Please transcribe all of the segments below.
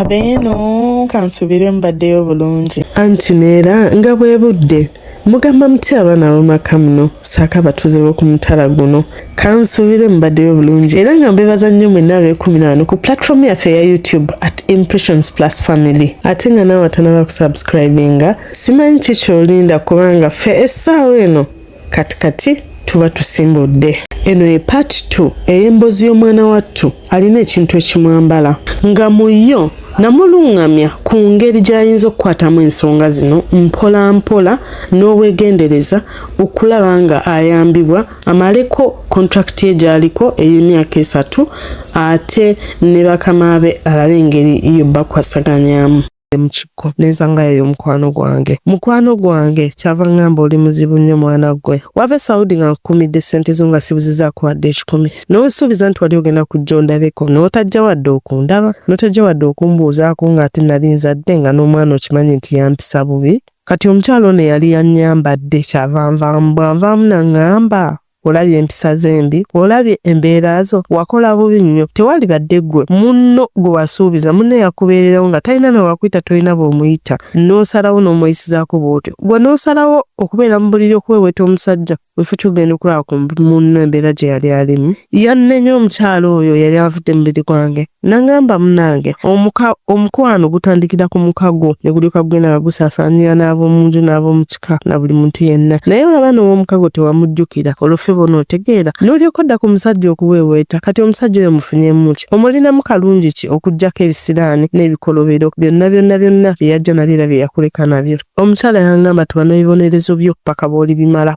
Abeeno kansubire mbaddeyo bulungi. Anti neera nga bwe budde mugamba muti abaana b'omaka muno saaka batuze b'oku mutala guno kansubire mbaddeyo bulungi era nga mbebaza nnyo mwenna ab'e14 ku platform yaffe ya YouTube @Impressions Plus Family ate nga naawe atanaba kusubscribinga simanyi ki ky'olinda kubanga ffe essaawa eno katikati tuba tusimbudde. Eno ye part 2 ey'emboozi y'omwana wattu alina ekintu ekimwambala nga mu yo namulungamya ku ngeri gy'ayinza okukwatamu ensonga zino mpola mpola n'obwegendereza okulaba nga ayambibwa amaleko contract ye gy'aliko ey'emyaka 3 ate ne bakama be alabe engeri yo bakwasaganyamu mukiko nenzanga yo mukwano gwange kyava ngamba oli muzibu nnyo mwana gwe wava Saudi nga nkumidde ssente zo nga sibuzizaako wadde 10 n'osuubiza nti wali ogenda kujja ondabeko n'otajja wadde okundaba n'otajja wadde okumbuuzaako ng'ate nali nzadde nga n'omwana okimanyi nti yampisa bubi kati omukyalo ono yali yannyambadde kyava nvaamu naŋŋamba olabye empisa zembi olabye embeera zo wakola bubi nnyo tewali badde ggwe munno gwe wasuubiza munne yakubeererawo nga talina nawakuyita tolina bw'omuyita n'osalawo n'omuyisizaako bw'otyo gwe n'osalawo okubeera mu buliri okuweeweta omusajja wefe kyogenda okulaba ku munno embeera gye yali alimu yannenya omukyalo oyo yali avudde mubiri gwange nangamba munange omukwano gutandikira ku mukago ne gulyoka gugenda nga gusaasaanira n'ab'omu nju n'ab'omu kika na buli muntu yenna naye olaba n'ow'omukago tewamujjukira oluffe bona otegeera n'olyoka odda ku musajja okuweeweeta kati omusajja oyo mufunyemu ki omulinamu kalungi ki okuggyako ebisiraani n'ebikolobero byonna bye yajja nabyo era bye yakuleka nabyo omukyala yangamba tubano ebibonerezo byo paka bw'oli bimala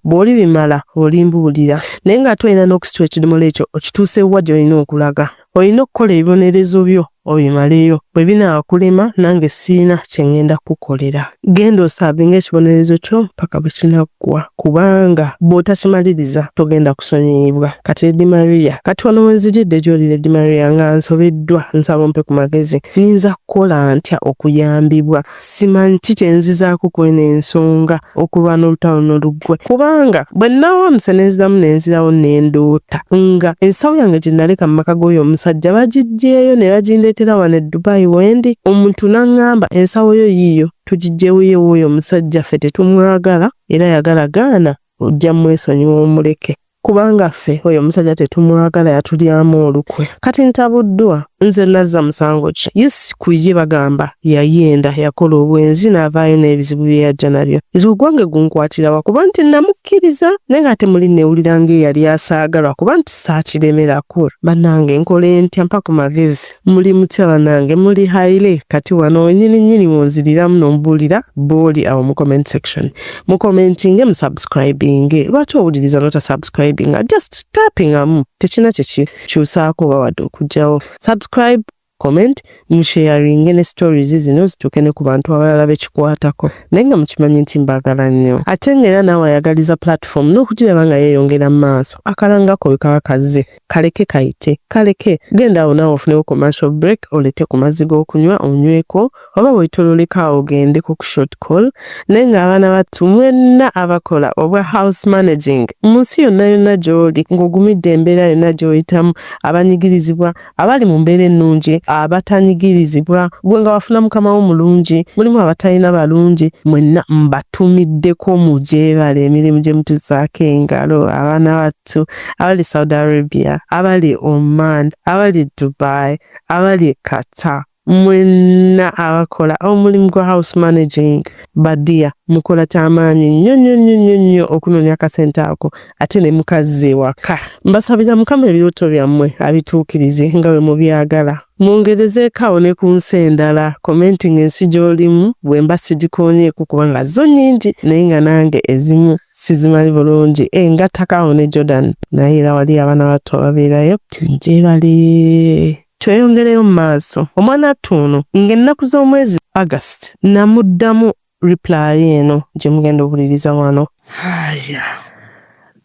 olimbuulira naye ng'ate olina n'okusitula ekidomola ekyo okituusewa gy'olina okulaga olina okukola ebibonerezo byo obimaleyo bwe binaakulema nange siina kye ngenda kukolera genda osaabinga ekibonerezo kyo paka bwe kinaggwa kubanga bw'otakimaliriza togenda kusonyiyibwa kati Lady Maria kati wano wenzijidde gy'oli Lady Maria nga nsobeddwa nsaba ompe ku magezi ninza kukola ntya okuyambibwa simanyi ki kye nzizaako kweno ensonga okulwana olutalo n'oluggwe kubanga bwe nnawa omusenezeramu nenzirawo n'endoota nga ensawo yange gye naleka mu maka g'oyo omusajja bagiggyeeyo ne bagindeetera wano e Dubai wendi omuntu n'aŋŋamba ensawo yo yiiyo tugiggyeeyo w'oyo omusajja ffe tetumwagala era yagala gaana ojja mwesonyiwa omuleke kubanga ffe oyo omusajja tetumwagala yatulyamu olukwe kati ntabuddwa nze nazza musango ki yes kuye bagamba yayenda yakola obwenzi n'avaayo n'ebizibu bye yajja nabyo ebizibu gwange gunkwatira kuba nti namukkiriza naye ng'ate muli neewulira ng'eyali asaagalwa kuba nti saakiremerako bannange nkole ntya mpa ku magezi muli mutya bannange muli haile kati wano nnyini munziriramu n'ombuulira booli awo mu comment section mu commentinge mu subscribinge lwaki owuliriza nota subscribinga just tappingamu tekina kye kyusaako oba wadde okugjawo subscribe, comment, musharinge ne stories zino zituuke ne ku bantu abalala bekikwatako naye nga mukimanyi nti mbaagala nnyo ate ng'era naawe ayagaliza platform n'okugiraba nga yeeyongera mu maaso akalangako bwe kaba kazze kaleke kayite kaleke genda awo naawe ofunewo commercial break olete ku mazzi g'okunywa onyweko oba bw'etololeka awo ogendeko ku short call naye ng'abaana battu mwenna abakola obwa house managing mu nsi yonna gy'oli ng'ogumidde embeera yonna gy'oyitamu abanyigirizibwa abali mu mbeera ennungi abatanyigirizibwa gwe nga wafuna mukama wo mulungi mulimu abatalina balungi mwenna mbatumiddeko mujeebala emirimu gye mutuusaako engalo abaana battu abali Saudi Arabia abali Oman abali Dubai abali Qatar mwenna abakola omulimu gwa house managing badia mukola kyamaanyi nnyo okunoonya akasente ako ate ne mukazze waka mbasabira mukama ebirooto byammwe abituukirize nga bwe mubyagala mwongerezeeko awo ne ku nsi endala commenting ensi gy'olimu bwe mba sigikoonyeeko kubanga zo nnyingi naye nga nange ezimu sizimanyi bulungi nga Takaawo ne Jordan naye era wali abaana bato ababeerayo tinjeebale tweyongereyo mu maaso omwana attuuno ng'ennaku z'omwezi August namuddamu reply eno gye mugenda obuuliriza wano aya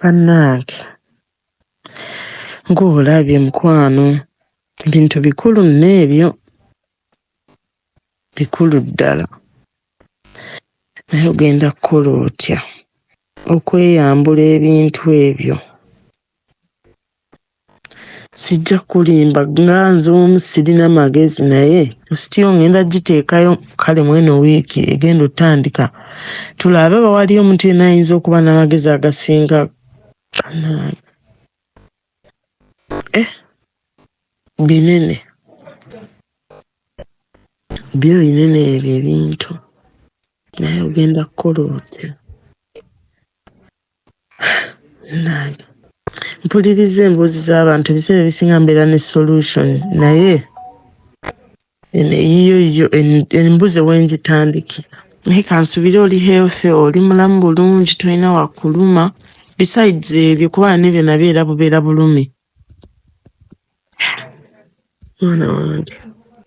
bannange ng'olabye mukwano bintu bikulu n'ebyo bikulu ddala naye ogenda kukola otya okweyambula ebintu ebyo sijja kulimba nga nze omu sirina magezi naye sitiyo ngenda giteekayo kale mweno wiiki egenda otandika tulabe bawaliyo omuntu yenna ayinza okuba n'amagezi agasinga binene byo binene ebyo ebintu naye ogenda kukola otya mpuliriza emboozi z'abantu ebiseera ebisinga mbeera ne solution naye yiyo embuzi wengitandikira naye kansubire oli healthy oli mulamu bulungi tolina wakuluma besides ebyo kuba n'ebyo nabyo era bubeera bulumi mwana wange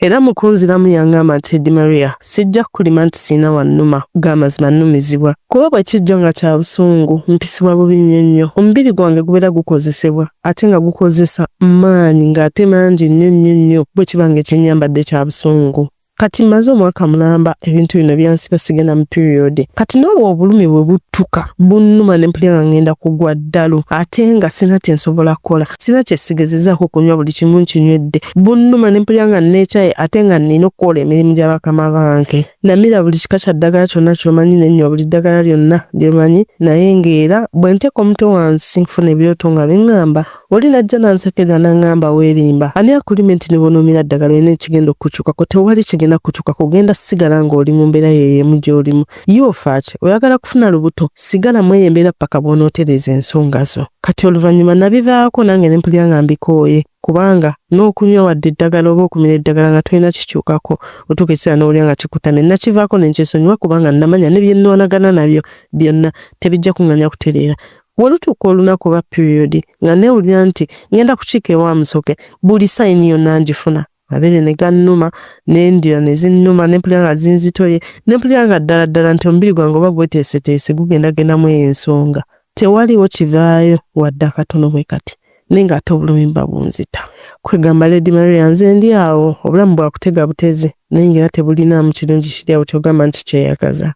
era mukunziramu yangamba nti Edi Maria sijja kulima nti siina wannuma g'amazima nnumizibwa kuba bwe kijjo nga kya busungu mpisibwa bubi nnyo omubiri gwange gubeera gukozesebwa ate nga gukozesa maanyi ng'ate mangi nnyo bwe kiba nga ekinyambadde kya busungu kati mmaze omwaka mulamba ebintu bino byansiba sigenda mu period kati n'olwo obulumi bwe buttuka bunnuma ne mpulira nga ngenda kugwa ddalu ate nga sina kye nsobola kukola sina kye sigezezaako kunywa buli kimu nkinywedde bunnuma ne mpulira nga nneekyaye ate nga nnina okukola emirimu gya bakama bange namira buli kika kya ddagala kyonna ky'omanyi nennywa buli ddagala lyonna ly'omanyi naye ng'era bwe nteeka omutwe wansi nfuna ebirooto nga biŋŋamba oli najja nansekerera n'aŋŋamba weerimba ani akulime nti ne bw'onoomira ddagala olina ekigenda okukyukako tewali kigenda kukyuka kugenda sigala ng'oli mu mbeera yeeyemu gy'olimu ye ofaaki oyagala kufuna lubuto sigala mu eyo embeera paka bw'onootereza ensonga zo kati oluvannyuma nabivaako nange ne mpulira nga mbikooye kubanga n'okunywa wadde eddagala oba okumira eddagala nga tolina kikyukako otuuka ekiseera n'owulira nga kikutamye nakivaako ne nkyesonyiwa kubanga namanya ne bye nnoonagana nabyo byonna tebijja kuŋŋanya kutereera wolutuuka olunaku oba period nga neewulira nti ngenda kukiika ewa musoke buli sayini yonna ngifuna abere ne gannuma n'endira ne zinnuma ne mpulira nga zinzitoye ne mpulira nga ddala nti omubiri gwange oba gweteeseteese gugendagendamu ensonga tewaliwo kivaayo wadde akatono bwe kati naye ng'ate obulumi buba bunzita kwegamba Edi Maria nze ndi awo obulamu bwakutega butezi naye ng'era tebulinaamu kirungi kiri awo kyogamba nti kyeyagaza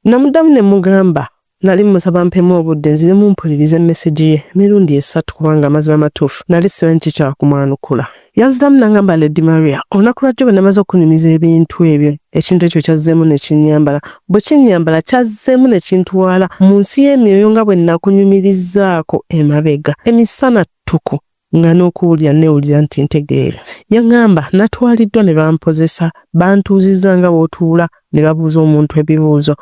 namuddamu ne mugamba nali musaba mpemu obudde nziremu mpuliriza emmesegi ye mirundi 3 kubanga amazima matuufu nali simanyi kikyakumwanukula yanziramu n'angamba Edi Maria olunaku lwajjo bwe namaze okunyumiza ebintu ebyo ekintu ekyo kyazzeemu ne kinyambala bwe kinyambala kyazzeemu ne kintwala mu nsi y'emyoyo nga bwe nakunyumirizaako emabega emisana ttuku nga n'okuwulira neewulira nti ntegeera yaŋŋamba natwaliddwa ne bampozesa bantuuziza nga bw'otuula ne babuuza omuntu ebibuuzo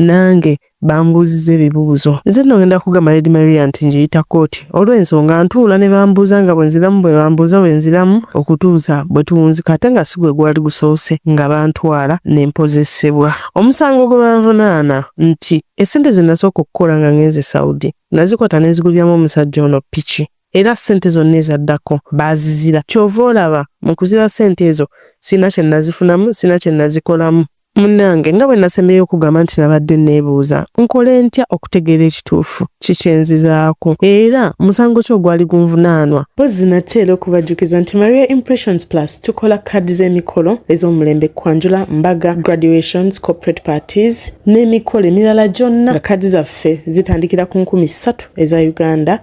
nange bambuuziza ebibuuzo nze nno ngenda kugamba Edi Maria nti ngiyita kooti olw'ensonga ntuula ne bambuuza nga bwenziramu bwe bambuuza bwenziramu okutuusa bwe tuwunzika ate nga si gwe gwali gusoose nga bantwala ne mpozesebwa omusango gwe banvunaana nti essente ze nasooka okukola nga ngenze Saudi nazikwata ne ziguliramu omusajja ono piki era ssente zonna ezaddako baazizira kyova olaba mu kuzira ssente ezo sina kye nazifunamu sina kye nazikolamu munnange nga bwe nasembeyo okugamba nti nabadde neebuuza nkole ntya okutegeera ekituufu kikyenzizaako era musango ki ogwali gunvunaanwa mpozi nateera okubajjukiza nti Maria Impressions Plus tukola kaadi z'emikolo ez'omulembe kwanjula mbaga graduations corporate parties n'emikolo emirala gyonna nga kaadi zaffe zitandikira ku 3,000 eza Uganda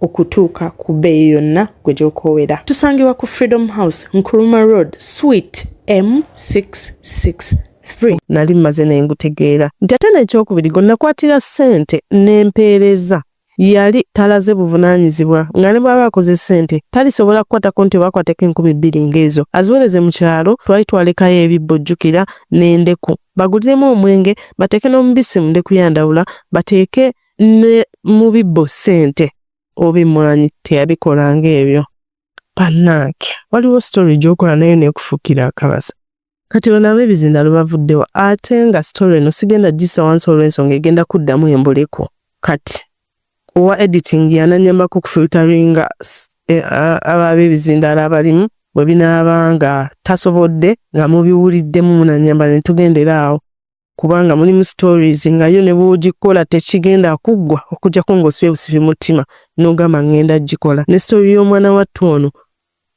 okutuuka ku bbeeyi yonna gwe gy'okoowera tusangibwa ku Freedom House Nkuruma Road Suite M663 nali mmaze naye ngutegeera nti ate n'ekyokubiri gonnakwatira ssente n'empeereza yali talaze buvunaanyizibwa nga ne bw'aba akoze ssente talisobola kukwatako nti bakwateko 2,000 ng'ezo aziwereze mu kyalo twali twalekayo ebibbo jjukira n'endeku baguliremu omwenge bateeke n'omubisi mu ndeku yandawula bateeke ne mu bibbo ssente oba emmwanyi teyabikola ng'ebyo bannange waliwo story gy'okola nayo neekufuukira akabasa kati bano ebizinda lwebavuddewo ate nga story eno sigenda gisa wansi olw'ensonga egenda kuddamu embuleko kati owa editing yananyambako okufilteringa ab'ebizinda abalimu bwe binaaba nga tasobodde nga mubiwuliddemu munanyamba ne tugendera awo kubanga mulimu stories nga yo ne bw'ogikola tekigenda kuggwa okuggyako ng'osibye busibi mutima n'ogamba ngenda gikola ne story y'omwana wattu ono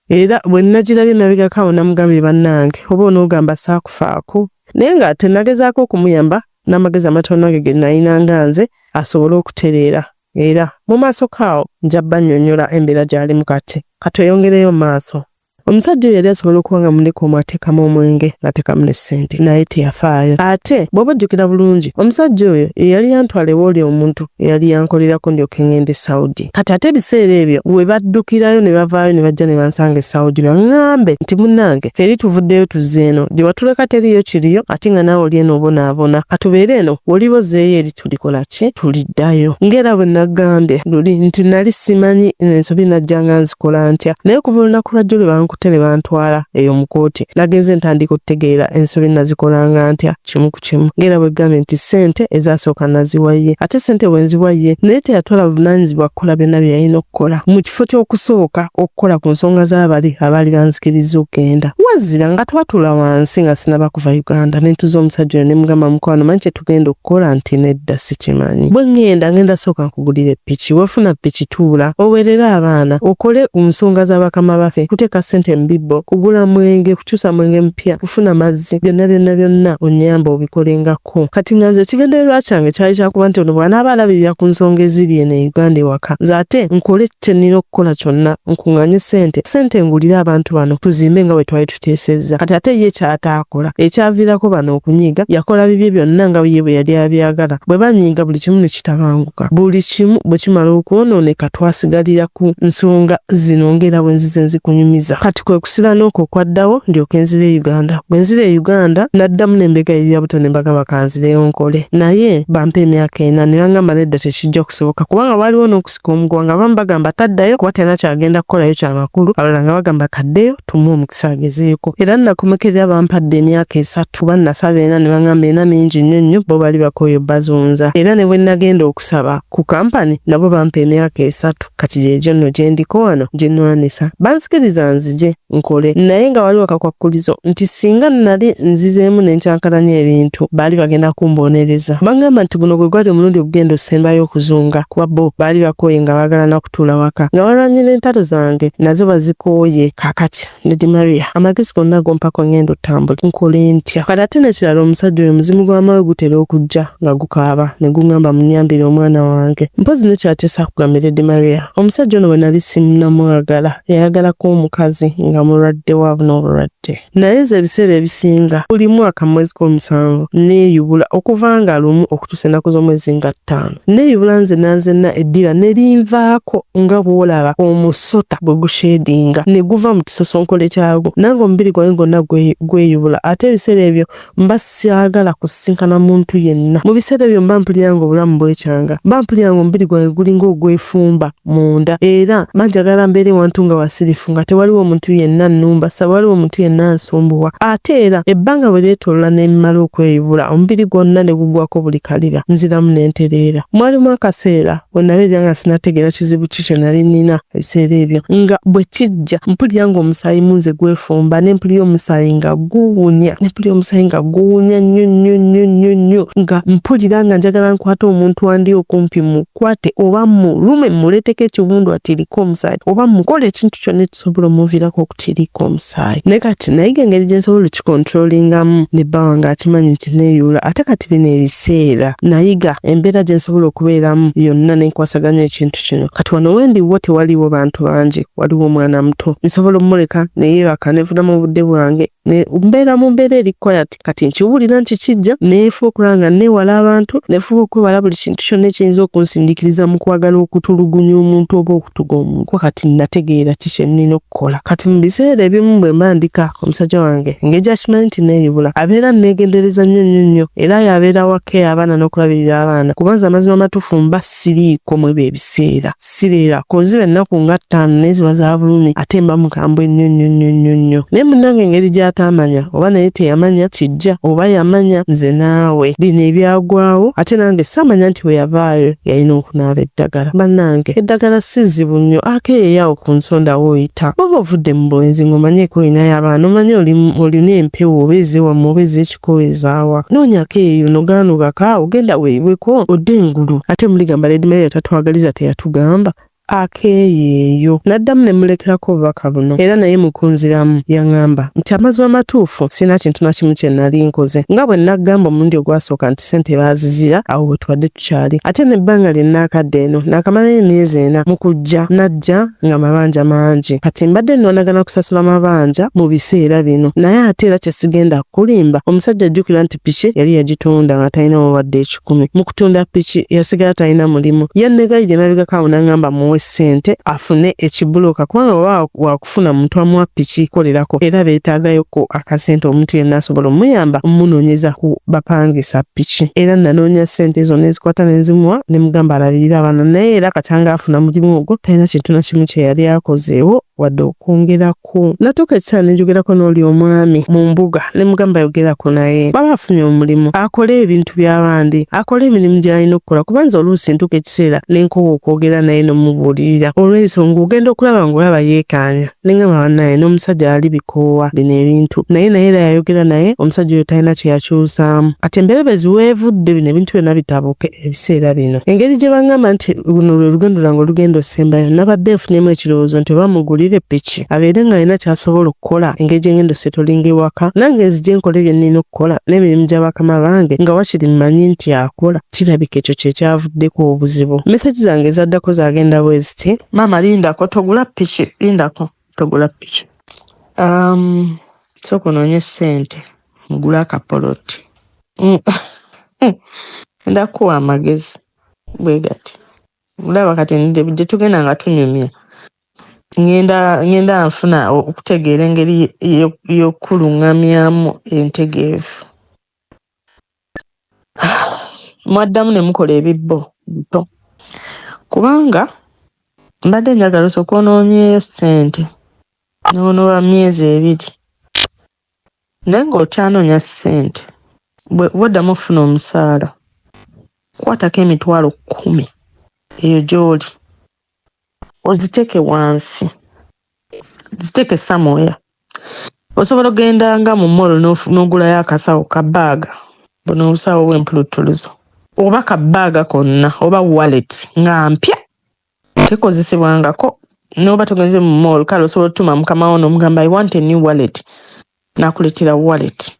era bwe nnagirabye nabigako awo namugambye bannange oba onoogamba saakufaako naye ng'ate nagezaako okumuyamba n'amagezi amatono ge nayina nga nze asobole okutereera era mu maaso kaawo nja bannyonnyola embeera gy'alimu kati katweyongereyo mu maaso. Omusajja oyo yali asobola okuba nga muleko omwateekamu omwenge n'ateekamu ne ssente naye teyafaayo. Ate bw'oba ojjukira bulungi omusajja oyo eyali yantwala ewooli omuntu eyali yankolerako ndyoke ŋŋende e Saudi. Kati ate ebiseera ebyo we baddukirayo ne bavaayo ne bajja ne bansanga e Saudi baŋŋambe nti munnange feri tuvuddeyo tuzze eno gye watuleka teriyo kiriyo ate nga naawe oli eno obonaabona katubeere eno w'olibozeeyo eri tulikola ki tuliddayo. Ng'era bwe naggambye luli nti nali simanyi ensobi najja nga nzikola ntya naye kuva olunaku lwajjo lwe bankutele bantwala eyo mu kooti nagenze ntandika okutegeera ensobi nazikolanga ntya kimu ku kimu. Ng'era bwe ggambye nti ssente ezasooka naziwaye ate ssente bwe nziwaye naye teyatwala buvunaanyizibwa kukola byonna bye yalina okukola mu kifo ky'okusooka okukola ku nsonga z'abali abaali banzikiriza okugenda. Wazira nga twatula wansi nga sinaba kuva Uganda ne ntuza omusajja oyo ne mugamba mukwano manyi kye tugenda okukola nti nedda sikimanyi. Bwe ngenda sooka nkugulira ppiki wefuna ppiki tuula oweerere abaana okole ku nsonga z'abakama baffe kuteeka ssente mbibbo kugula mwenge kukyusa mwenge mpya kufuna mazzi byonna onyamba obikolengako. Kati nga nze kigendererwa kyange kyali kyakuba nti ono bw'anaaba alabirira ku nsonga eziri eno e Uganda ewaka nze ate nkole kye nnina okukola kyonna nkuŋŋanye ssente ngulire abantu bano tuzimbe nga bwe twali tuteesezza. Kati ate ye ky'ataakola ekyaviirako bano okunyiiga yakola bibye byonna nga ye bwe yali abyagala. Bwe banyiiga buli kimu ne kitabanguka buli kimu bwe kimala okwonooneka twasigalira ku nsonga zino ng'era bwe nzize nzikunyumiza. Kati kwe kusira n'okwo okwaddawo ndyoke nzire e Uganda. Bwe nzire e Uganda naddamu n'embegayirira buto ne mbagamba kanzireyo nkole naye bampa emyaka 4 ne bangamba nedda tekijja kusoboka kubanga waaliwo n'okusika omuguwa nga bamu bagamba taddayo kuba talina kyagenda kukolayo kyamakulu abalala nga bagamba kaddeyo tumuwe omukisa agezeeko. Era nnakomekerera bampadde emyaka 3 kuba nnasaba ena ne bangamba ena mingi nnyo bo bali bakooyo bazunza. Era ne bwe nagenda okusaba ku kampani nabo bampa emyaka 3 kati gyegyo nno gye ndiko wano gye nnwanisa bansikiriza nzije nkole naye nga waliwo akakwakkulizo nti singa nali nzizeemu n'enkyankalanya ebintu baali bagenda kumbonereza. Bangamba nti guno gwe gwali omulundi ogugenda osembayo okuzunga kuba bo baali bakooye nga baagala na kutuula waka nga balwanyira entalo zange nazo bazikooye. Kaakati Lady Maria amagezi gonna gompako ngenda otambula nkole ntya. Kati ate nekirala omusajja oyo muzimu gw'amawe gutera okujja nga gukaaba ne guŋŋamba munyambire omwana wange. Mpozi nekyateesa kugamba Lady Maria omusajja ono bwe nali sinnamwagala yayagalako omukazi nga mulwadde wa n'obulwadde naye nze ebiseera ebisinga buli mwaka mu mwezi gw'omusanvu neeyubula okuva nga lumu okutuusa ennaku z'omwezi nga 5 neeyubula nzenna eddira ne linvaako nga bw'olaba omusota bwe gushedinga ne guva mu kisosonkole kyagwo nange omubiri gwange gwonna gweyubula. Ate ebiseera ebyo mba siagala kusinkana muntu yenna. Mu biseera ebyo mba mpulira nga obulamu bwekyanga mba mpulira nga omubiri gwange gulinga ogwefumba munda era manjagala mbeere wantu nga wasirifu nga tewaliwo omuntu yenna nnumba waliwo omuntu yenna nsumbuwa. Ate era ebbanga bwe lyetoolola ne mmala okweyubula omubiri gwonna ne gugwako buli kalira nziramu n'entereera. Mwalimu akaseera bwe nabeera nga sinategeera kizibu ki kye nali nnina. Ebiseera ebyo nga bwe kijja mpulira nga omusaayi munze gwefumba ne mpulira omusaayi nga guwunya nnyo nga mpulira nga njagala nkwate omuntu wandi okumpi mukwate oba mulume muleeteko ekiwundu atiriko omusaayi oba mukole ekintu kyonna ekisobola omuviirako okutirika omusaayi. Naye kati nayiga engeri gye nsobola okikontrolingamu ne bba wange akimanyi nti neeyula. Ate kati bino ebiseera nayiga embeera gye nsobola okubeeramu yonna nenkwasaganya ekintu kino. Kati wano wendiwo tewaliwo bantu bangi waliwo omwana muto nsobola omuleka neyeebaka nevunamu obudde bwange mbeera mu mbeera eri quiet. Kati nkiwulira nti kijja neefuba okulanga neewala abantu neefuba okwewala buli kintu kyonna ekiyinza okunsindiikiriza mu kwagala okutulugunya omuntu oba okutuga omuntu. Kati nategeera ki kye nnina okukola. Kati mu biseera ebimu bwe mba ndika omusajja wange engeri gy'akimanyi nti neeyubula abeera neegendereza nnyo era yabeera wake abaana n'okulabirira abaana kubanza amazima matuufu mba siriiko mu ebyo ebiseera sireerako ziba ennaku nga 5 neziba za bulumi ate mba mukambwe nnyo. Naye munnange engeri gy'ataamanya oba naye teyamanya kijja oba yamanya nze naawe bino ebyagwawo ate nange saamanya nti bwe yavaayo yalina okunaaba eddagala. Bannange eddagala si zibu nnyo akeeyawo ku nsonda w'oyita oba ovudde mu bwenzi ng'omanyeeko olinayo abaana omanye olina empewo oba ezewamu oba ez'ekikowezaawa noonyako eyo nogaanugaka ogenda weeyibweko odde engulu. Ate muligamba Lady Maria tatwagaliza teyatugamba akeeyeeyo n'addamu ne mulekerako obubaka buno era naye mukunziramu yaŋŋamba nti amazima matuufu sina kintu na kimu kye nali nkoze nga bwe naggamba omulundi ogwasooka nti ssente baazizira awo bwe tubadde tukyali ate n'ebbanga lye nnaakadde eno naakamalayo emyezi 4 mu kujja najja nga mabanja mangi kati mbadde nnoonagana kusasula mabanja mu biseera bino naye ate era kye sigenda kulimba omusajja ajjukira nti piki yali yagitunda nga talina wadde 10 mu kutunda piki yasigala talina mulimu yannegaire emabegako awo n'aŋŋamba muwe ssente afune ekibulooka kubanga oba wakufuna muntu amuwa piki kolerako era beetaagayoko akasente omuntu yenna asobola omuyamba omunoonyeza ku bapangisa piki era nanoonya ssente ezo nezikwata nezimuwa ne mugamba alabirira abaana naye era katanga afuna mulimu ogwo talina kintu na kimu kye yali akozeewo wadde okwongerako natuuka ekisaala nenjogerako n'oli omwami mu mbuga ne mugamba yogerako naye baba afunye omulimu akole ebintu by'abandi akole emirimu gy'alina okukola kubanza oluusi ntuuka ekiseera nenkowa okwogera naye nomubuulirira olw'ensonga ogenda okulaba ng'olaba yeekaanya nengamba bannaye n'omusajja ali bikoowa bino ebintu naye era yayogera naye omusajja oyo talina kye yakyusaamu ate emberebezi weevudde bino ebintu byonna bitabuke ebiseera bino engeri gye baŋŋamba nti luno lwe lugendo lwange olugendo osembayo nabadde nfunyemu ekirowoozo nti oba mugulire piki abeere nga alina kyasobola okukola engeri gye ngendo setolinga ewaka nange nzije nkole bye nnina okukola n'emirimu gy'abakama bange nga wakiri mmanyi nti akola kirabika ekyo kye kyavuddeko obuzibu meseji zange ezaddako zagenda bwe ziti maama lindako togula piki lindako togula piki sooka onoonye ssente mugula akapoloti ndakuwa amagezi bwe gati mulaba kati gye tugenda nga tunyumya ngenda nfuna okutegeera engeri y'okuluŋŋamyamu entegeevu mwaddamu ne mukola ebibbo bito kubanga mbadde njagala osooka onoonyeeyo ssente n'onooba myezi 2 naye ng'okyanoonya ssente bw'oddamu okufuna omusaala kwatako emitwalo 10 eyo gy'oli oziteeke wansi ziteeke samoya osobola ogenda nga mu molo n'ogulayo akasawo ka bbaaga buno obusawo bw'empulutuluzo oba ka bbaaga konna oba wallet nga mpya tekozesebwangako n'oba togenze mu molo kale osobola otuma mukama wo n'omugamba I want a new wallet n'akuleetera wallet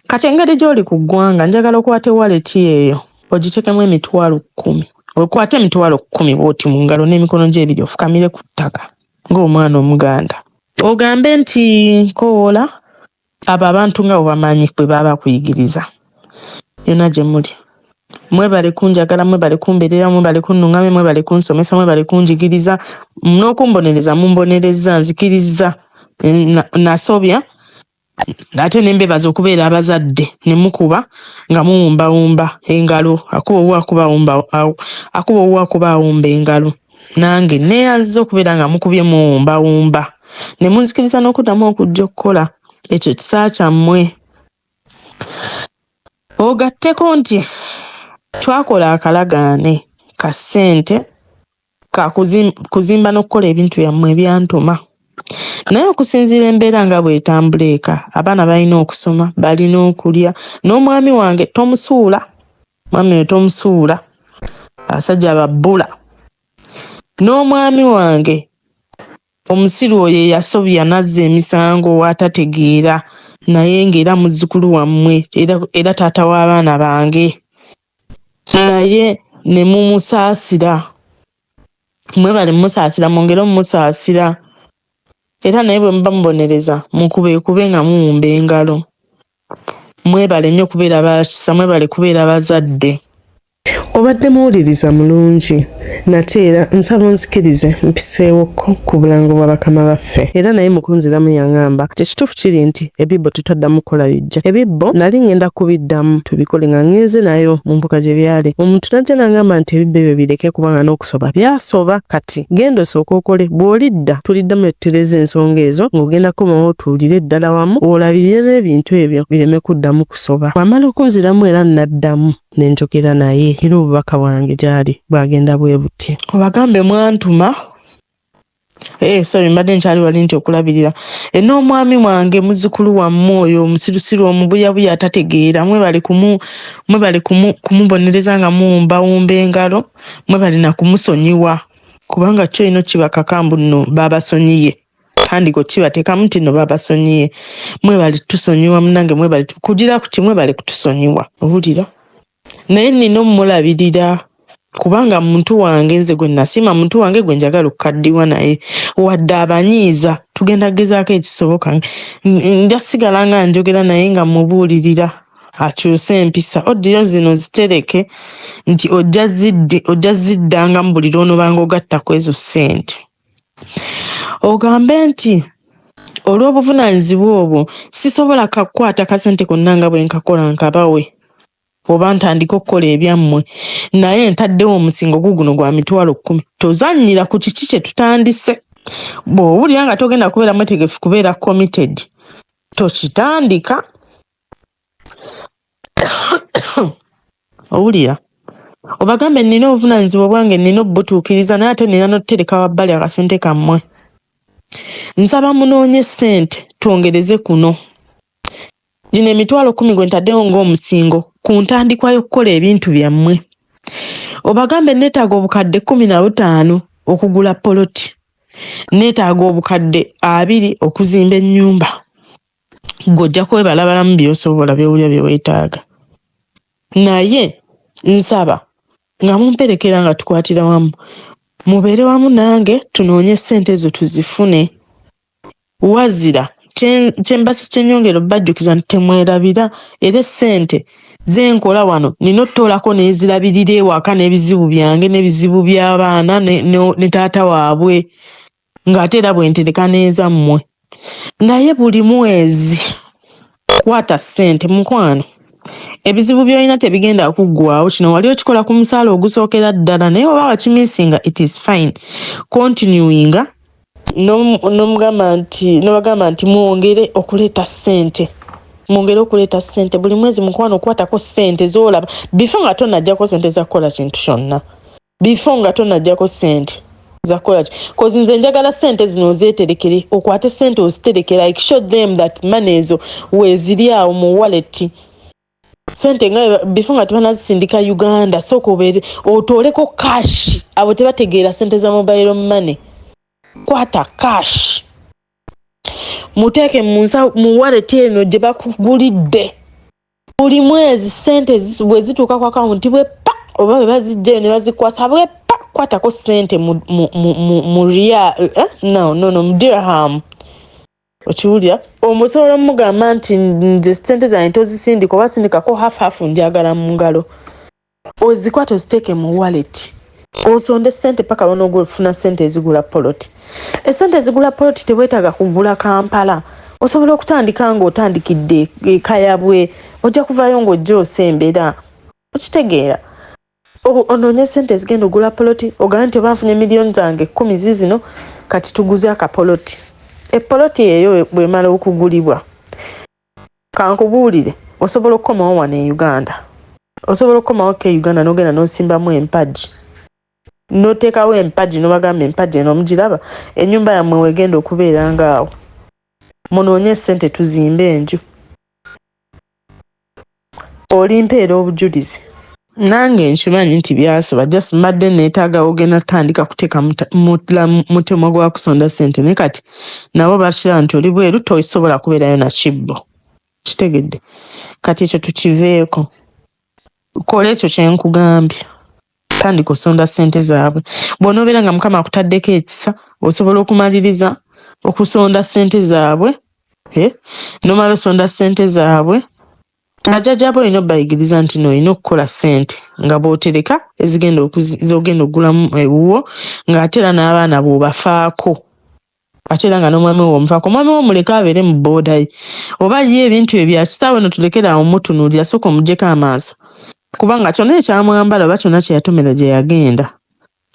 kati engeri gy'oli ku ggwanga njagala okwata wallet eyo ogiteekemu emitwalo 10 okwate emitwalo 10 bw'oti mu ngalo n'emikono gye ebiri ofukamire ku ttaka ng'omwana omuganda ogambe nti nkoola abo abantu nga obamanyi bwe baba bakuyigiriza yonna gye muli mwebale kunjagala mwebale kumbeerera mwebale kunnuŋŋamya mwebale kunsomesa mwebale kunjigiriza n'okumbonereza mumbonereza nzikiriza nasobya ate nembebaza okubeera abazadde ne mukuba nga muwumbawumba engalo akuba owa awumba engalo nange neeyanziza okubeera nga mukubye muwumbawumba ne munzikiriza n'okuddamu okujja okukola ekyo kisa kyammwe ogatteko nti twakola akalagaane ka ssente ka kuzimba n'okukola ebintu byammwe ebyantuma naye okusinziira embeera nga bw'etambula eka abaana balina okusoma balina okulya n'omwami wange tomusuula mwami we tomusuula abasajja babbula n'omwami wange omusiru oyo eyasobya nazza emisango waatategeera naye ng'era muzzukulu wammwe era taata w'abaana bange naye ne mumusaasira mwebale mumusaasira mwongere mumusaasira era naye bwe muba mubonereza mukube nga muwumba engalo mwebale nnyo okubeera bakisa mwebale kubeera bazadde obadde muwuliriza mulungi nate era nsaba onzikirize mpiseewoko ku bulango bwa bakama baffe era naye mukunziramu yaŋŋamba tekituufu kiri nti ebibbo tetwaddamu kukola bijja ebibbo nali ngenda kubiddamu tubikole nga ngenze nayo mu mbuga gye byali omuntu najja n'aŋŋamba nti ebibbo ebyo bireke kubanga n'okusoba byasoba kati genda osooka okole bw'olidda tuliddamu ettereza ensonga ezo ng'ogenda kukomawo otuulire ddala wamu olabirire n'ebintu ebyo bireme kuddamu kusoba wamala okunziramu era naddamu nenjogera naye era obubaka bwange gyali bwagenda bwe buti obagambe mwantuma sorry mbadde nkyali wali nti okulabirira n'omwami wange muzzukulu wammwe oyo omusirusiru omubuyabuya atategeera mwebale kumubonereza nga muwumbawumba engalo mwebale na kumusonyiwa kubanga kyo ino kibakakambu nno babasonyiye tandiko kibateekamu nti nno babasonyiye mwebali tusonyiwa munange mwebali kugira kuti mwebali kutusonyiwa owulira naye nina omulabirira kubanga muntu wange nze gwe nasiima muntu wange gwe njagala okukaddiwa naye wadde abanyiiza tugenda gezaako ekisoboka njasigala nga njogera naye nga mubuulirira akyuse empisa odiyo zino zitereke nti ojja ziddangamu buli lw'onoobanga ogatta ku ezo ssente ogambe nti olw'obuvunaanyizibwa obwo sisobola kakwata kasente konna nga bwe nkakola nkabawe oba ntandika okukola ebyammwe naye ntaddewo omusingo guno gwa 10,000 tozannyira ku kiki kye tutandise bw'owulira nga togenda kubeera mwetegefu kubeera committed tokitandika owulira obagambe nina obuvunaanyizibwa bwange nina obutuukiriza naye ate nina n'otutereka wabbali akasente kammwe nsaba munoonye ssente twongereze kuno gino 10,000 gwe ntaddewo ng'omusingo ku ntandikwa y'okukola ebintu byammwe obagambe neetaaga obukadde 15 okugula poloti neetaaga obukadde 2 okuzimba ennyumba ng'ojja kwebalabalamu by'osobola by'owulira bye weetaaga naye nsaba nga mumperekera nga tukwatira wamu mubeere wamu nange tunoonye ssente ezo tuzifune wazira kyembasi kyenyongero bajjukiza nti temwerabira era ssente zenkola wano nina otutoolako n'ezirabirira ewaka n'ebizibu byange n'ebizibu by'abaana ne taata waabwe ng'ate era bwe ntereka n'ezammwe naye buli mwezi kwata ssente mukwano ebizibu by'olina tebigenda kuggwaawo kino wali okikola ku musaala ogusookera ddala naye oba wakimisinga it is fine continuinga n'obagamba nti mwongere okuleeta ssente buli mwezi mukwano okwatako ssente z'olaba before nga tonajjako ssente za kukola kintu kyonna before nga tonajjako ssente za kukola kozi nze njagala ssente zino ozeeterekere okwate ssente oziterekere like show them that money ezo weeziri awo mu wallet ssente nga before nga tebanazisindika Uganda sooka obeere otooleko cash abo tebategeera ssente za mobile money kwata cash muteeke mu wallet eno gye bakugulidde buli mwezi ssente bwe zituuka ku akawunti bwe pa oba bwe bazijjayo ne bazikwasa bwe pa kwatako ssente mu real mu dirham okiwulira omusobola omugamba nti nze ssente zange tozisindika oba sindikako half njagala mu ngalo ozikwata oziteeke mu wallet osonde ssente paka lw'onoogufuna ssente ezigula poloti essente ezigula poloti tebwetaaga kugula Kampala osobola okutandika ng'otandikidde eka yabwe ojja kuvaayo ng'ojja osembera okitegeera onoonye ssente ezigenda ogula poloti ogambe nti oba nfunye miliyoni zange 10 zino kati tuguze akapoloti epoloti eyo bw'emala okugulibwa kankubuulire osobola okukomawo wano e Uganda osobola okukomawo ke Uganda n'ogenda n'osimbamu empagi n'oteekawo empagi n'obagamba empagi eno omugiraba ennyumba yammwe wegenda okubeera ngaawo munoonye ssente tuzimbe enju olimpeera obujulizi nange nkimanyi nti byasoba just mbadde neetaaga ogenda tutandika kuteeka mutemo gwa kusonda ssente naye kati nabo bakira nti oli bweru tosobola kubeerayo na kibbo kitegedde kati ekyo tukiveeko kola ekyo kyenkugambye tandika osonda ssente zaabwe bw'onoobeera nga Mukama akutaddeko ekisa osobola okumaliriza okusonda ssente zaabwe nomala osonda ssente zaabwe ajjajjaabo olina obbayigiriza nti n'olina okukola ssente nga bw'otereka zogenda okugulamu ewuwo ng'ate era n'abaana bw'obafaako ate era nga n'omwami wo omufaako omwami wo muleka abeere mu booda ye oba ye ebintu ebya kitaawe no tulekera awo mutunuulira sooka omuggyeko amaaso kubanga kyonna ekyamwambala oba kyonna kye yatomera gye yagenda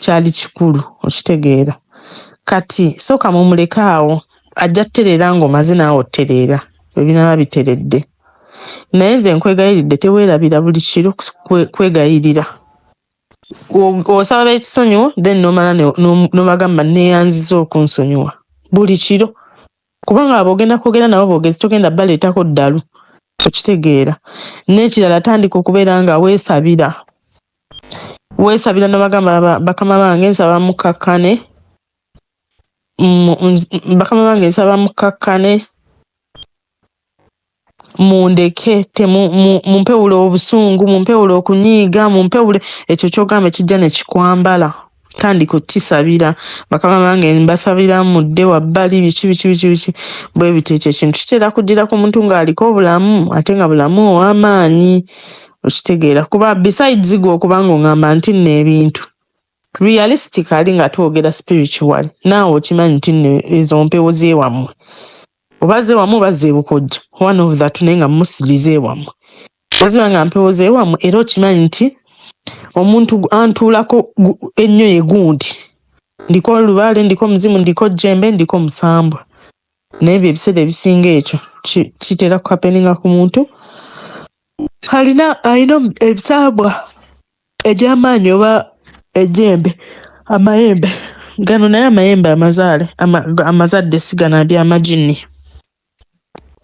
kyali kikulu okitegeera kati sooka mumuleke awo ajja tutereera ng'omaze naawe otereera ebinaba biteredde naye nze nkwegayiridde teweerabira buli kiro kwegayirira osaba ekisonyiwo then nomala n'obagamba neeyanziza okunsonyiwa buli kiro kubanga abo ogenda kwogera nabo boogezi togenda baleetako ddalu okitegeera n'ekirala tandika okubeera nga weesabira weesabira n'abagamba bakama bange nsaba mukakkane bakama bange nsaba mukakkane mundeke mumpewule obusungu mumpewule okunyiiga mumpewule ekyo kyogamba kijja ne kikwambala tandika okukisabira bakama bange mbasabira mudde wabbali biki bwe bityo ekyo ekintu kitera kugira ku muntu ng'aliko obulamu ate nga bulamu ow'amaanyi okitegeera kuba besides gwe okubanga ongamba nti nno ebintu realistically nga twogera spiritual naawe okimanyi nti nno ezo mpewo z'ewammwe oba z'ewammwe oba z'ebukojja one of that naye nga musiri z'ewammwe oziba nga mpewo z'ewammwe era okimanyi nti omuntu antuulako ennyo ye gundi ndiko lubaale ndiko muzimu ndiko jjembe ndiko musambwa naye ebyo ebiseera ebisinga ekyo kitera kukapeninga ku muntu alina ebisambwa egy'amaanyi oba ejjembe amayembe gano naye amayembe amazadde sigana aby'amagini.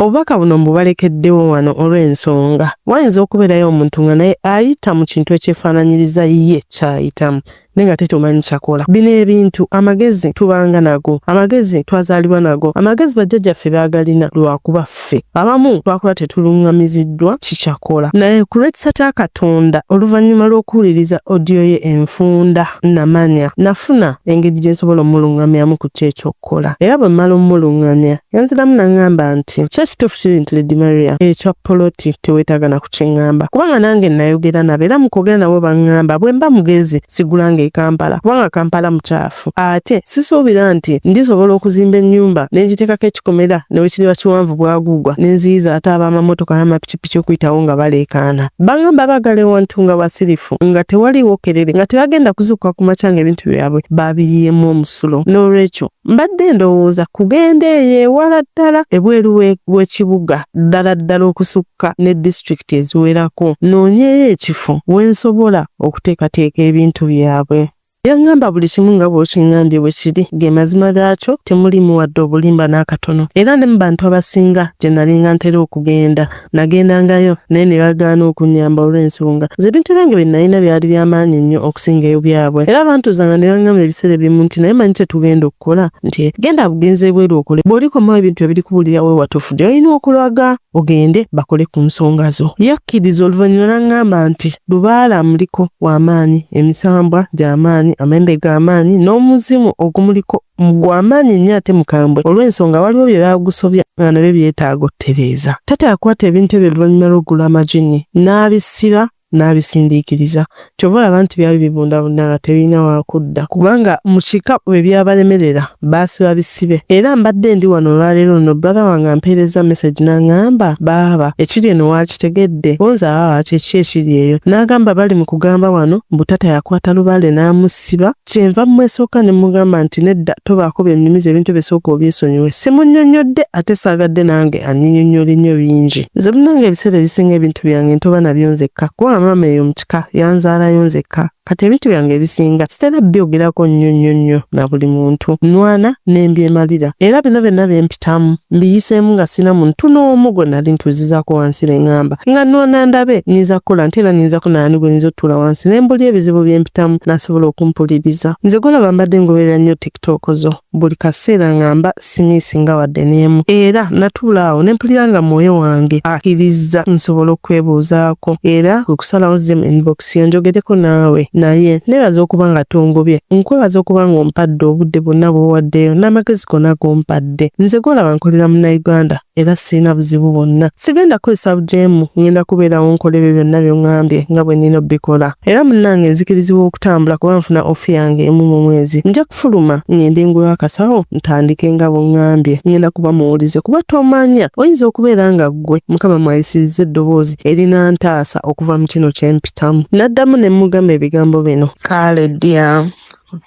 Obubaka buno mbubalekeddewo wano olw'ensonga wayinza okubeerayo omuntu nga naye ayita mu kintu ekyefaananyiriza ye kyayitamu naye nga tetumanyi kyakola. Bino ebintu amagezi tubanga nago, amagezi twazaalibwa nago, amagezi bajjajjaffe baagalina lwakuba ffe abamu twakula tetuluŋŋamiziddwa kikyakola. Naye ku lw'ekisa kya Katonda oluvannyuma lw'okuwuliriza odiyo ye enfunda namanya nafuna engeri gye nsobola omuluŋŋamyamu ku kyekyokukola era bwe mmala omuluŋŋamya yanziramu naŋŋamba nti kituufu kiri nti Lady Maria ekya poloti teweetaaga na kukiŋŋamba kubanga nange nayogera nabo era mu kwogera nabo baŋŋamba bwe mba mugezi sigulanga e Kampala kubanga Kampala mukyafu ate sisuubira nti ndisobola okuzimba ennyumba n'engiteekako ekikomera ne bwe kiriba kiwanvu bwaguugwa n'enziyiza ate ab'amamotoka n'amapikipiki okuyitawo nga baleekaana baŋŋamba baagala ewantu nga basirifu nga tewaliwo kerere nga tebagenda kuzuukuka ku makya ng'ebintu byabwe baabiriyemu omusulo n'olwekyo mbadde ndowooza kugenda eyo ewala ddala ebweru w'ekibuga ddala okusukka ne disitulikiti eziwerako noonyeeyo ekifo wensobola okuteekateeka ebintu byabwe. Yaŋŋamba buli kimu nga bw'okiŋŋambye bwe kiri ge mazima gaakyo temulimu wadde obulimba n'akatono era ne mu bantu abasinga gye nalinga ntera okugenda nagendangayo naye ne bagaana okunnyamba olw'ensonga nze ebintu byange bye nalina byali by'amaanyi nnyo okusinga eyo byabwe era bantuuzanga ne baŋŋamba ebiseera ebimu nti naye manyi kye tugenda okukola nti genda bugenze bweru okole bw'olikomawo ebintu ebiri kubulirawo ewatuufu gy'olina okulaga ogende bakole ku nsonga zo. Yakkiriza oluvannyuma n'aŋŋamba nti lubaala muliko w'amaanyi emisambwa gy'amaanyi amembe g'amaanyi n'omuzimu ogumuliko gw'amaanyi nnyo ate mukambwe olw'ensonga waliwo bye baagusobya nga nabyo byetaaga ottereeza. Tate akwata ebintu ebyo oluvannyuma lw'oggula amagini n'abisiba n'abisindiikiriza kyova olaba nti byali bibundabunda nga tebirina wakudda kubanga mu kika bwe byabalemerera baasiba bisibe era mbadde ndi wano olwaleero nno brother wange ampeereza message n'aŋŋamba baaba ekiri eno waakitegedde bonzaawa kyeki ekiri eyo n'agamba bali mu kugamba wano mbu tata yakwata lubaale n'amusiba kyenva mmwesooka ne mugamba nti nedda tobaako byennyumiza ebintu bisooka obyesonyiwe simunnyonnyodde ate saagadde nange annyinnyonnyola ennyo bingi nze munnange ebiseera ebisinga ebintu byange ntoba nabyo nzekka mama eyo mukika yanzaalayo nzekka kati ebintu byange ebisinga sitera byogerako nnyo na buli muntu nwana n'embyemalira era bino byonna byempitamu mbiyiseemu nga sina muntu n'omu gwe nali ntuuzizaako wansi n'eŋŋamba nga nwana ndabe nyinza kukola nti era nyinza kunaani gwe nyinza otuula wansi n'embuli ebizibu byempitamu nasobola okumpuliriza nze golaba mbadde ngoberera nnyo tiktok zo buli kaseera ngamba simiisinga wadde n'emu era natuula awo ne mpulira nga mwoyo wange akkiriza nsobola okwebuuzaako era okusalawo zim inbox yonjogereko naawe naye nebaza okuba nga tongobye nkwebaza okuba nga ompadde obudde bwonna bw'owaddeyo n'amagezi gonna g'ompadde nze golaba nkolera munnayuganda era sirina buzibu bwonna sigenda kukozesa bujeemu ngenda kubeerawo nkola ebyo byonna by'oŋŋambye nga bwe nnina obbikola era munnange nzikirizibwa okutambula kuba nfuna ofu yange emu mu mwezi nja kufuluma ngende ngula akasawo ntandike nga bw'oŋŋambye ngenda kuba muwulize kuba tomanya oyinza okubeera nga ggwe mukama mwayisiriza eddoboozi erina ntaasa okuva mu kino kyempitamu naddamu ne mugamba ebigambo bino kale dya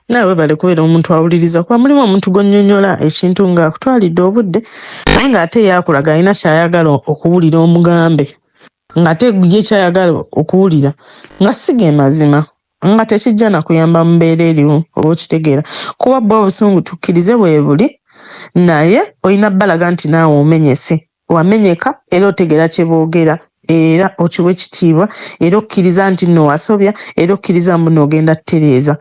naawe bale kubeera omuntu awuliriza kuba mulimu omuntu gw'onnyonnyola ekintu ng'akutwalidde obudde naye ng'ate yaakulaga alina kyayagala okuwulira omugambe ng'ate ye kyayagala okuwulira nga siga mazima nga tekijja nakuyamba mu mbeera eriwo oba okitegeera kuba bwa obusungu tukkirize bwe buli naye olina balaga nti naawe omenyese wamenyeka era otegera kye boogera era okiwa ekitiibwa era okkiriza nti nno wasobya era okkiriza mbu n'ogenda ttereeza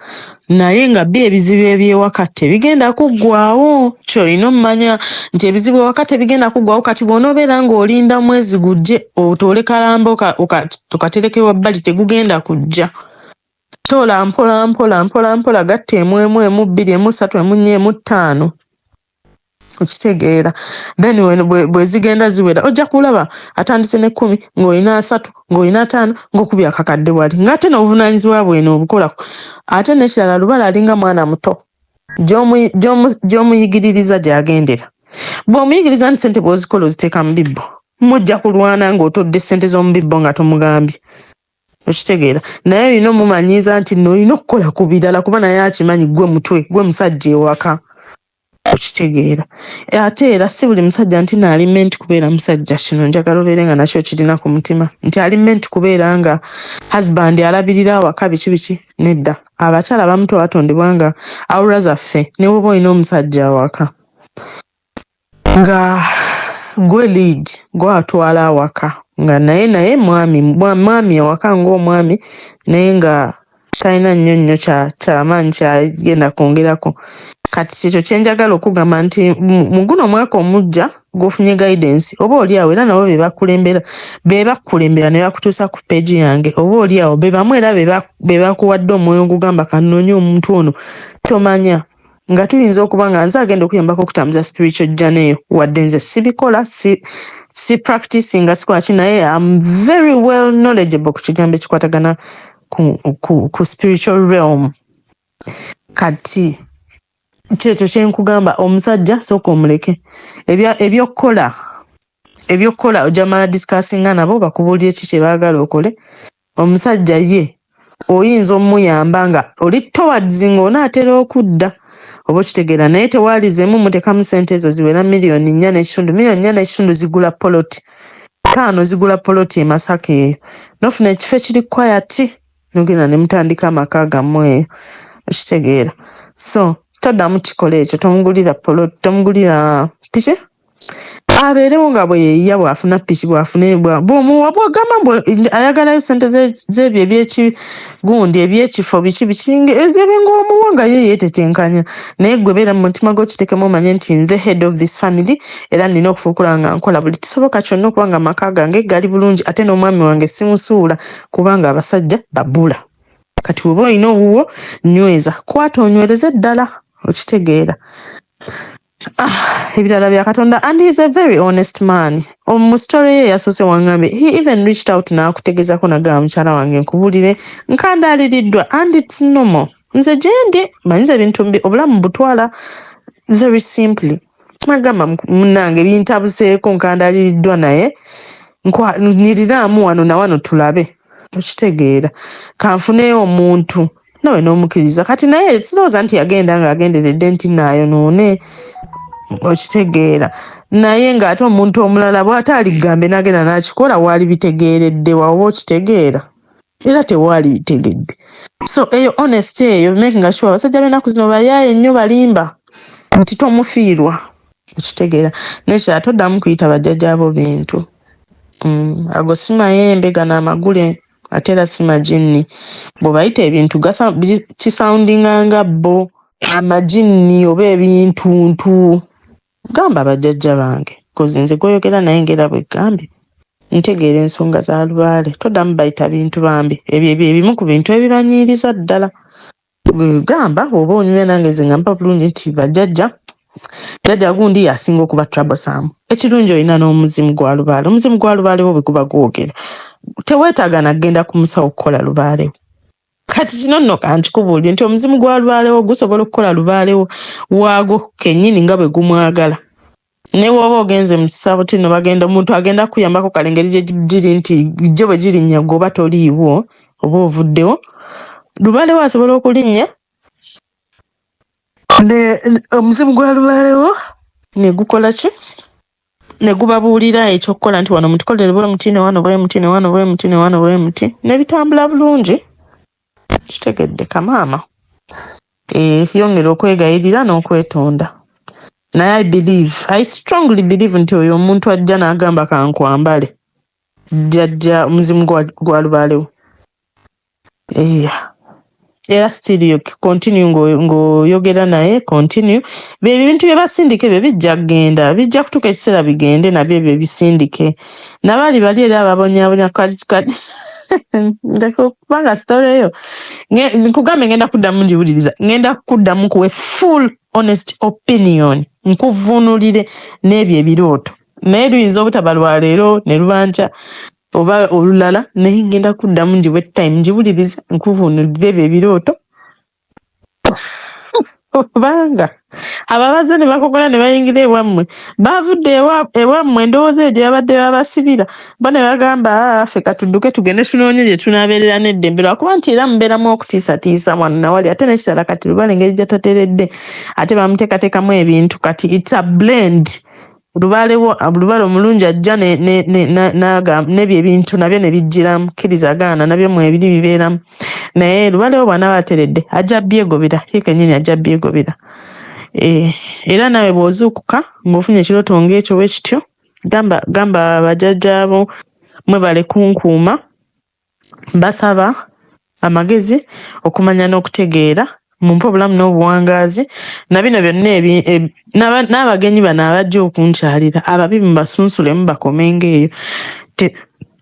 naye nga ebizibu eby'ewaka tebigenda kuggwaawo kyolina omumanya nti ebizibu ewaka tebigenda kuggwaawo kati bw'onoobeera ng'olinda mwezi gujje otoole kalamba okatereke wabbali tegugenda kujja toola mpola mpola mpola mpola gatta emu emu bbiri emu ssatu emu nnya emu ttaano okitegeera then bwe zigenda ziwera ojja kulaba atandise ne 10 ng'olina 3 ng'olina 5 ng'okubya akakadde wali ng'ate n'obuvunaanyizibwa bweno obukolako ate n'ekirala lubala alinga mwana muto gy'omuyigiririza gy'agendera bw'omuyigiriza nti ssente bw'ozikola oziteeka mu bibbo mujja kulwana ng'otodde ssente z'omu bibbo nga tomugambye okitegeera naye olina omumanyiiza nti nno olina okukola ku birala kuba naye akimanyi gwe mutwe gwe musajja ewaka okitegeera ate era si buli musajja nti n'alimenti kubeera musajja kino njagala obeere nga nakyo kirina ku mutima nti alimenti kubeera nga husband alabirira awaka biki nedda abakyala abamu twatondebwa nga awula zaffe ne bwoba olina omusajja awaka nga gwe lead gwatwala awaka nga naye mwami awaka ng'omwami naye nga talina nnyo kyamaanyi kyagenda kwongerako kati kyekyo kyenjagala okugamba nti mu guno omwaka omujja gw'ofunye guidance oba oli awo era nabo be bakukulembera ne bakutuusa ku peegi yange oba oli awo be bamu era be bakuwadde omwoyo ogugamba kanoonye omuntu ono tomanya nga tuyinza okuba nga nze agenda okuyambako okutambuza spiritual journey wadde nze sibikola si practicing nga sikwaki naye am very well knowledgeable ku kigambo ekikwatagana ku spiritual realm kati kyekyo kyenkugamba omusajja sooka omuleke ebyokukola ojja mala discussinga nabo bakubuulire ki kye baagala okole omusajja ye oyinza omuyamba nga oli towards ng'onaatera okudda oba okitegeera naye tewaalizeemu mutekamu ssente ezo ziwera miliyoni 4.5 zigula poloti 5 zigula poloti e Masaka eyo nofuna ekifo ekiri quiet nogenda ne mutandika amaka gammwe eyo okitegeera so toddamu kikola ekyo tomugulira piki abeerewo nga bwe yeeyiya bw'afuna piki bw'agamba ayagalayo ssente z'ebyo ebyekigundi ebyekifo biki ng'omuwa nga ye yeetetenkanya naye gwe beera mu mutima gw'okitekemu omanye nti nze head of this family era nina okufuukula nga nkola buli kisoboka kyonna okuba nga amaka gange gali bulungi ate n'omwami wange simusuula kubanga abasajja babula kati bw'oba olina owuwo nyweza kwata onywereze ddala okitegeera ebirala bya Katonda and he is a very honest man mu story ye yasoose wangambe he even reached out n'akutegezako nagamba mukyala wange nkubuulire nkandaaliriddwa and it's normal nze gyendi manyiza ebintu obulamu butwala very simply nagamba munnange bintabuseeko nkandaaliriddwa naye nyiriraamu wano na wano tulabe okitegeera kanfuneyo omuntu nawe n'omukkiriza kati naye sirowooza nti yagenda ng'agenderedde nti naayonoone okitegeera naye ng'ate omuntu omulala bw'ate aligambe n'agenda n'akikola waali bitegeeredde waoba okitegeera era tewaali bitegedde so eyo honesty eyo making sure abasajja b'ennaku zino bayaaye nnyo balimba nti tomufiirwa okitegeera nekirala toddamu kuyita bajjajja abo bintu ago si mayembe gano amagule ate era si majinni bw'obayita ebintu kisoundinga nga bo amajinni oba ebintuntu gamba bajjajja bange kozi nze gwoyogera naye ngera bwe gambye ntegeera ensonga za lubaale toddamu bayita bintu bambi ebyo ebimu ku bintu ebibanyiiriza ddala gamba oba onyumya nange nze ngamba bulungi nti bajjajja jjajja gundi yasinga okuba troublesome ekirungi olina n'omuzimu gwa lubaale omuzimu gwa lubaalewo bwe guba gwogera teweetaaga nagenda ku musawo okukola lubaalewo kati kino nno kankikubuulire nti omuzimu gwa lubaalewo gusobola okukola lubaalewo waago kennyini nga bwe gumwagala ne bw'oba ogenze mu kisabo tino bagenda omuntu agenda kuyambako kale engeri gye giri nti gye bwe girinnya gwe oba toliiwo oba ovuddewo lubaalewo asobola okulinnya omuzimu gwa lubaalewo ne gukola ki ne gubabuulira ekyokukola nti wano mutukolere bwe muti ne wano bwe muti ne wano bwe muti ne wano bwe muti ne bitambula bulungi kitegedde kamaama yongera okwegayirira n'okwetonda naye I strongly believe nti oyo omuntu ajja n'agamba kankwambale jjajja omuzimu gwa Lubaalewo. Era still continue ng'oyogera naye continue. Ebintu bye basindika ebyo bijja kugenda, bijja kutuuka ekiseera bigende nabyo ebyo bisindike. Nabaali bali era ababonyaabonya kati kubanga story eyo nkugambe ngenda kuddamu ngiwuliriza, ngenda kuddamu kuwe full honest opinion, nkuvuunulire n'ebyo ebirooto. Naye luyinza obutaba lwa leero ne luba nkya oba olulala, naye ngenda kuddamu ngiwe time ngiwuliriza nkuvuunulire ebyo ebirooto. Kubanga ababaze ne bakokola ne bayingira ewammwe bavudde ewammwe endowooza egyo yabadde babasibira bo ne bagamba ffe katudduke tugende tunoonye gye tunaabeerera n'eddembe lwakuba nti era mubeeramu okutiisatiisa mwana wali ate n'ekirala kati Lubaale engeri gy'atateredde ate bamuteekateekamu ebintu kati it's a blend. Lubaale omulungi ajja n'ebyo ebintu nabyo ne bijjiramu kkirizagaana nabyo mwebiri bibeeramu, naye Lubaale bw'anaaba ateredde ajja byegobera ye kennyini ajja byegobera. Era nawe bw'ozuukuka ng'ofunye ekirooto ng'ekyo bwe kityo gamba bajjajjaabo mwebale kunkuuma, basaba amagezi okumanya n'okutegeera mumpe obulamu n'obuwangaazi na bino byonna n'abagenyi bano abajja okunkyalira ababi mubasunsulemu bakomenga eyo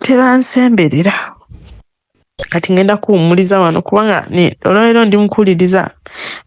tebansemberera. Kati ngenda kuwumuliza wano kubanga olwaleero ndi mukuwuliriza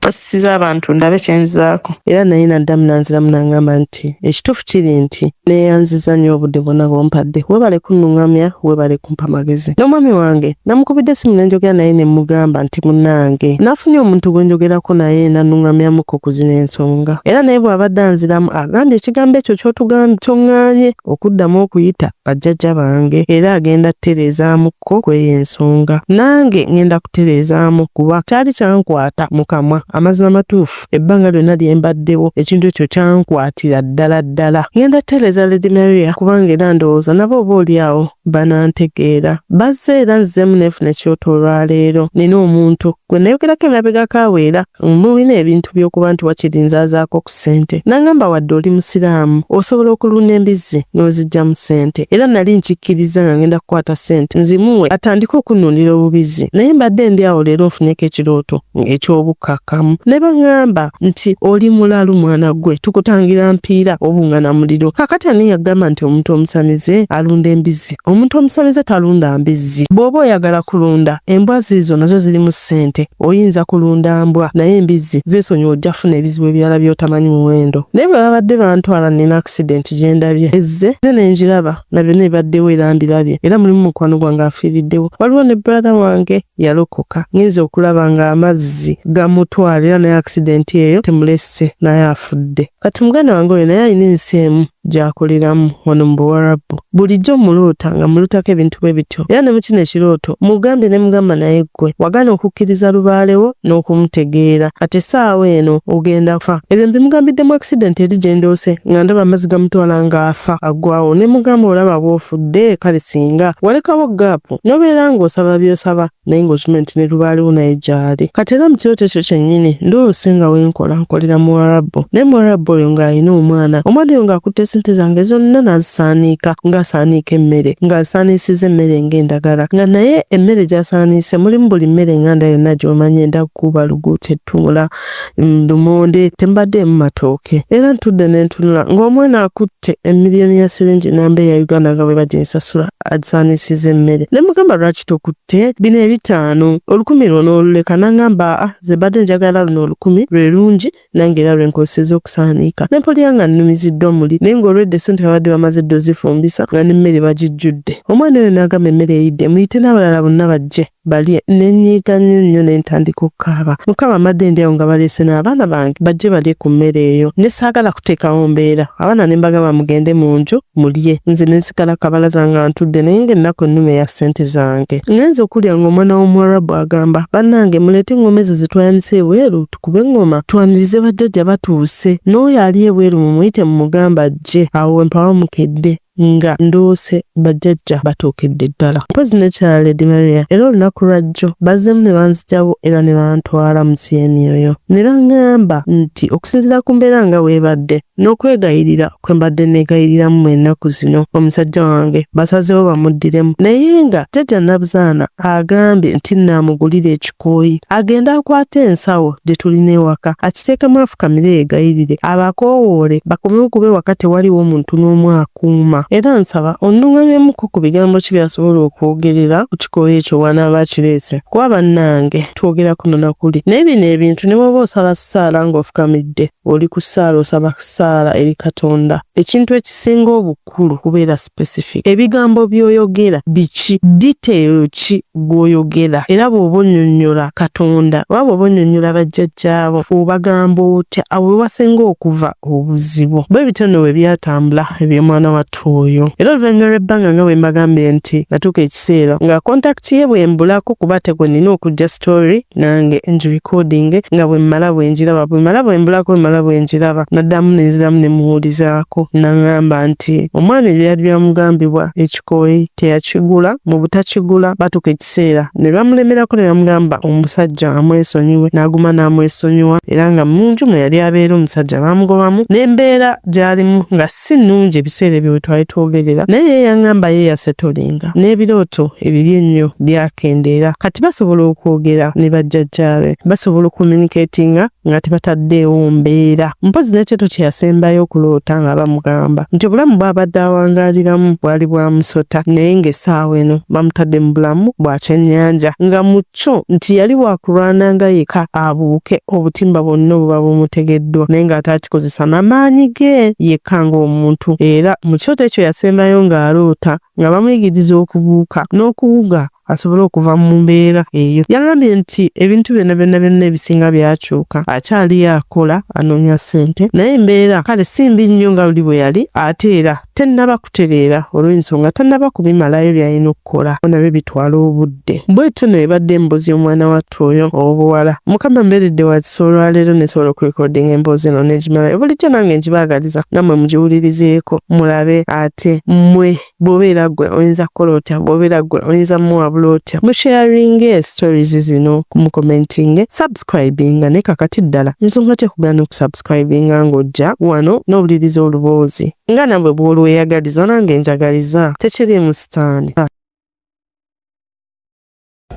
basisiza abantu ndabe kyenzizaako. Era naye naddamu nanziramu n'angamba nti ekituufu kiri nti neeyanziza nnyo obudde bwonna bw'ompadde, weebale kunnuŋŋamya, weebale kumpa magezi. N'omwami wange namukubidde essimu ne njogera naye ne mugamba nti munnange nafunye omuntu gwe njogerako naye nannuŋŋamyamuko ku zino ensonga. Era naye bw'abadde anziramu agambye ekigambo ekyo ky'oŋŋaanye okuddamu okuyita bajjajja bange era agenda kutereezaamuko kw'eyo ensonga. Nange ngenda kutereezaamu kuba kyali kyankwata mu kamwa, amazima matuufu ebbanga lyonna lye mbaddewo ekintu ekyo kyankwatira ddala. Ngenda kutereeza Lady Maria kubanga era ndowooza nabo oboolyawo banantegeera. Bazze era nzzeemu neefuna ekyoto olwaleero. Nina omuntu gwe nayogerako emabega kaaweera mulina ebintu by'okuba nti wakirinzaazaako ku ssente. N'angamba wadde oli musiraamu osobola okulunda embizzi n'ozijja mu ssente. Era nali nkikkiriza nga ngenda kukwata ssente nzimuwe atandike okunnundira obubizzi. Naye mbadde ndi awo leero nfuneko ekirooto eky'obukkakkamu. Ne baŋŋamba nti oli mulalu mwana gwe tukutangira mpiira obungana muliro. Kakati ani yagamba nti omuntu omusamize alunda embizzi? Omuntu omusamize talunda mbizzi. Bw'oba oyagala kulunda embwa ziizo nazo ziri mu ssente. Oyinza kulunda mbwa naye embizzi zeesonyiwa ojja kufuna ebizibu ebirala by'otamanyi muwendo. Naye bwe babadde bantwala nina accident gye ndabye ezze nenjiraba na byonna ebaddewo era mbirabye era mulimu mukwano gwange afiiriddewo. Waliwo ne brother wange yalokoka ngenze okulaba nga amazzi gamutwala era naye accident eyo temulesse naye afudde. Kati muganda wange oyo naye alina ensi emu gy'akoleramu wano mu Buwarabu. Bulijjo muluuta nga mulutako ebintu bwe bityo era ne mu kino ekirooto mugambye ne mugamba naye ggwe wagaana okukkiriza Lubaalewo n'okumutegeera kati essaawa eno ogenda kufa. Ebyo mbimugambiddemu accident eri gye ndoose nga ndaba amazzi gamutwala ng'afa aggwawo ne mugamba olaba bw'ofudde kale singa walekawo gaapu n'obeera ng'osaba by'osaba naye ng'okimanyi nti ne Lubaalewo naye gy'ali. Kati era mu kirooto ekyo kyennyini ndoose nga nkolera Muwarabu naye Muwarabu oyo ng'alina omwana oyo ng'akutte ssente zange zonna n'azisaaniika ng'asaaniika emmere ng'asaaniisiza emmere ng'endagala nga naye emmere gy'asaaniise mulimu buli mmere enganda yonna gy'omanyi endaggu baluguuta ettumula lumonde tembaddeemu matooke. Era ntudde ne ntunula ng'omwana akutte emiliyoni ya siringi namba eya Uganda nga bwe baginsasula agisaaniisiza emmere. Ne mugamba lwaki tokutte bino ebitaano 1,000 lwona oluleka n'angamba ze badde njagala luno 1,000 lwe lungi nange era lwe nkozesezza okusaaniika. Ne mpulira nga nnumiziddwa omuli naye ng'olwedde ssente babadde bamaze ddo zifumbisa nga n'emmere bagijjudde. Omwana oyo n'agamba emmere eyidde muyite n'abalala bonna bajje balye. Ne nnyiika nnyo ne ntandika okukaaba. Mukama amadde ndi awo nga baleese n'abaana bange bajje balye ku mmere eyo. Ne saagala kuteekawo mbeera. Abaana ne mbagamba mugende mu nju mulye. Nze ne nsigala kabalaza nga ntudde naye ng'ennaku ennume ya ssente zange. Ngenze okulya ng'omwana w'Omuwarabu agamba bannange muleete eŋŋoma ezo zitwayanise ebweru tukube eŋŋoma twanirize bajjajja batuuse. N'oyo ali ebweru mumuyite mumugamba ajje awo empawa mukedde. nga ndoose bajjajja batookedde ddala. Mpozi ne kyala Lady Maria era olunaku lwajjo bazzemu ne banzigyawo era ne bantwala mu kyemyoyo ne baŋŋamba nti okusinziira ku mbeera nga weebadde n'okwegayirira kwe mbadde neegayiriramu ennaku zino omusajja wange basazeewo bamuddiremu naye nga jjajja Nabuzaana agambye nti nnaamugulira ekikooyi agenda akwate ensawo gye tulina ewaka akiteekemu afukamire yeegayirire abakoowoole bakomewo kube waka tewaliwo omuntu n'omu akuuma era nsaba onnuŋŋamyemuko ku bigambo ki byasobola okwogerera ku kikooyi ekyo wanaaba akireese kuba bannange twogera kuno na kuli naye bino ebintu ne bw'oba osaba ssaala ng'ofukamidde oli ku ssaala osaba ssaala eri Katonda ekintu ekisinga obukulu kubeera specific ebigambo by'oyogera biki detail ki gw'oyogera era bw'oba onnyonnyola Katonda oba bw'oba onnyonnyola bajjajjaabo obagamba otya abo wasinga okuva obuzibu bwe bitono we byatambula eby'omwana wattu oyo era oluvannyuma lw'ebbanga nga bwe mbagambye nti natuuka ekiseera nga contact ye bwe mbulako kuba tegwe nina okujja story nange ngirecording nga bwe mmala bwe njiraba bwe mmala bwe mbulako bwe mmala bwe njiraba naddamu nenziramu ne muwulizaako n'aŋŋamba nti omwana ebyali byamugambibwa ekikooyi teyakigula mu butakigula batuuka ekiseera ne bamulemerako ne bamugamba omusajja amwesonyiwe n'aguma n'amwesonyiwa era nga mu nju mwe yali abeera omusajja bamugobamu n'embeera gy'alimu nga si nnungi ebiseera ebyo we twali twogerera naye ye yaŋŋamba ye yasetolinga n'ebirooto ebibi ennyo byakendeera kati basobola okwogera ne bajjajjaabe basobola okucommunicatinga nga tebataddeewo mbeera mpozi n'ekyoto kye yasembayo okuloota nga bamugamba nti obulamu bw'abadde awangaaliramu bwali bwa musota naye ng'essaawa eno bamutadde mu bulamu bwa kyennyanja nga mu kyo nti yali wakulwananga yeka abuuke obutimba bwonna obuba bumutegeddwa naye ng'ate akikozesa n'amaanyi ge yekka ng'omuntu era mu kyoto ekyo yasembayo ng'aloota nga bamuyigiriza okubuuka n'okuwuga asobole okuva mu mbeera eyo yagambye nti ebintu byonna ebisinga byakyuka akyali yakola anoonya ssente naye embeera kale simbi nnyo nga luli bwe yali ate era tennaba kutereera olw'ensonga tannaba kubimalayo by'alina okukola nabyo bitwala obudde bwetyo no ebadde emboozi y'omwana wattu oyo obuwala mukama mbeeredde wakisa olwaleero nesobola okurekodinga emboozi eno n'egimalayo bulijjo nange ngibaagaliza nammwe mugiwulirizeeko mulabe ate mmwe bw'obeera ggwe oyinza kukola otya bw'obeera ggwe oyinza muwabula otya musharinge stories zino kumukomentinge subscribinga ne kakati ddala ensonga ki ekugana okusubscribinga ng'ojja wano n'owuliriza oluboozi nga nabwe bw'olweyagaliza nange njagaliza tekiriimu sitaani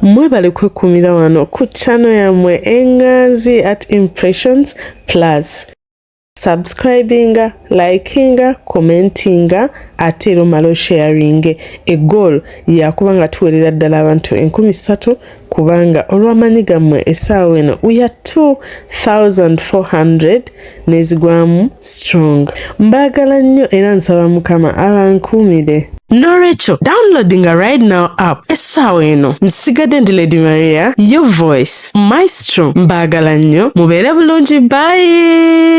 mwebale kwekumira wano ku channel yammwe enganzi at impressions plus subscribinga, likinga, commentinga ate era omala sharinge egoal yakuba nga tuwerera ddala abantu 3,000 kubanga olw'amanyi gammwe essaawa eno we are 2,400 nezigwamu strong mbaagala nnyo era nsaba mukama abankuumire Norecho, downloading a right now app. Essaawa eno nsigadde ndi Lady Maria, your voice, maestro, mbaagala nnyo mubeere bulungi bye.